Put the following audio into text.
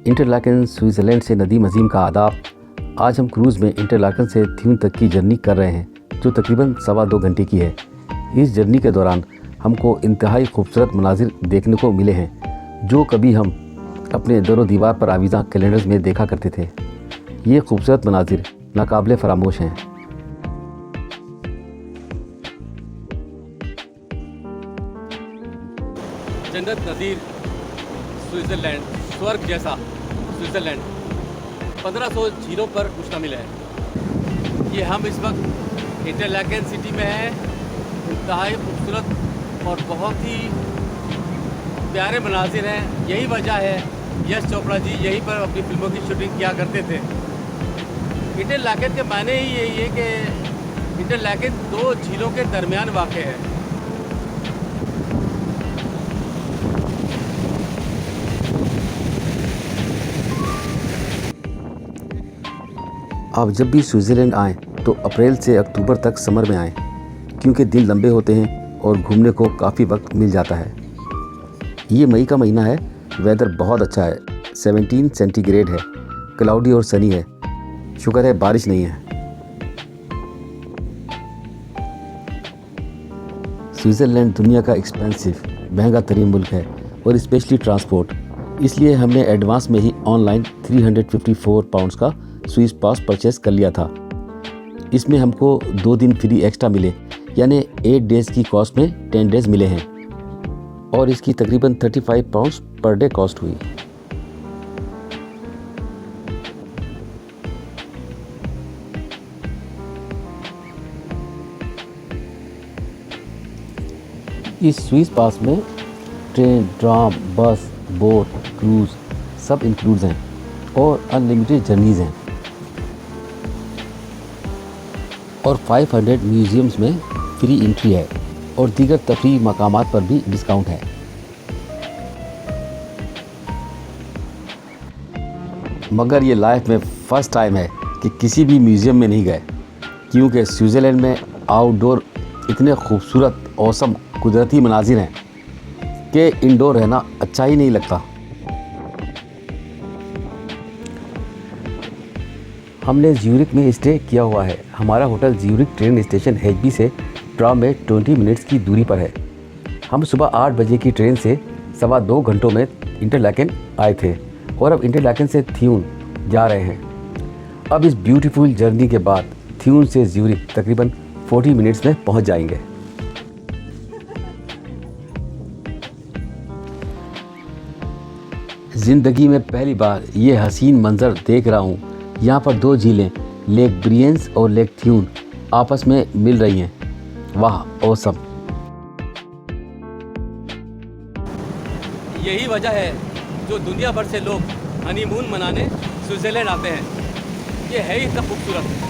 Interlaken Switzerland से नदीम अज़ीम का आदाब। आज हम क्रूज़ में इंटरलाकेन से थ्यून तक की जर्नी कर रहे हैं, जो तकरीबन 2.25 घंटे की है। इस जर्नी के दौरान हमको इंतहाई खूबसूरत मनाजिर देखने को मिले हैं, जो कभी हम अपने दरो दीवार पर आवीज़ा कैलेंडर्स में देखा करते थे। ये खूबसूरत मनाजिर नाकाबिले फरामोश हैं। जन्नत नज़ीर स्विट्ज़रलैंड, स्वर्ग जैसा स्विट्ज़रलैंड 1500 झीलों पर मुश्तमिल है। ये हम इस वक्त इंटरलाकेन सिटी में हैं। इंतहाई खूबसूरत और बहुत ही प्यारे मनाजिर हैं। यही वजह है यश चोपड़ा जी यहीं पर अपनी फिल्मों की शूटिंग किया करते थे। इंटरलाकेन के मायने ही यही है कि इंटरलाकेन दो झीलों के दरमियान वाक़ है। आप जब भी स्विट्ज़रलैंड आएँ तो अप्रैल से अक्टूबर तक समर में आएँ, क्योंकि दिन लंबे होते हैं और घूमने को काफ़ी वक्त मिल जाता है। ये मई का महीना है, वेदर बहुत अच्छा है, 17 सेंटीग्रेड है, क्लाउडी और सनी है। शुक्र है बारिश नहीं है। स्विट्ज़रलैंड दुनिया का एक्सपेंसिव महंगा तरीन मुल्क है और स्पेशली ट्रांसपोर्ट, इसलिए हमने एडवांस में ही ऑनलाइन 354 पाउंड्स का स्विस पास परचेस कर लिया था। इसमें हमको 2 दिन फ्री एक्स्ट्रा मिले, यानी 8 डेज़ की कॉस्ट में 10 डेज़ मिले हैं और इसकी तकरीबन 35 पाउंड्स पर डे कॉस्ट हुई। इस स्विस पास में ट्रेन, ट्राम, बस, बोट, क्रूज़ सब इंक्लूड्स हैं और अनलिमिटेड जर्नीज़ हैं और 500 म्यूज़ियम्स में फ्री एंट्री है और दीगर तफरीही मकामात पर भी डिस्काउंट है। मगर ये लाइफ में फ़र्स्ट टाइम है कि किसी भी म्यूज़ियम में नहीं गए, क्योंकि स्विट्ज़रलैंड में आउटडोर इतने खूबसूरत औसम कुदरती मनाजिर हैं कि इंडोर रहना अच्छा ही नहीं लगता। हमने ज्यूरिक में स्टे किया हुआ है। हमारा hotel Zurich train station HB से ट्राम में 20 मिनट्स की दूरी पर है। हम सुबह 8 बजे की ट्रेन से 2.25 घंटों में इंटरलाकेन आए थे और अब इंटरलाकेन से थ्यून जा रहे हैं। अब इस ब्यूटीफुल जर्नी के बाद थ्यून से ज्यूरिक तकरीबन 40 मिनट्स में पहुंच जाएंगे। ज़िंदगी में पहली बार ये हसीन मंजर देख रहा हूँ। यहाँ पर 2 झीलें, लेक ब्रियंस और लेक थ्यून आपस में मिल रही हैं। वाह, ऑसम। यही वजह है जो दुनिया भर से लोग हनीमून मनाने स्विट्ज़रलैंड आते हैं। ये है ही इतना खूबसूरत।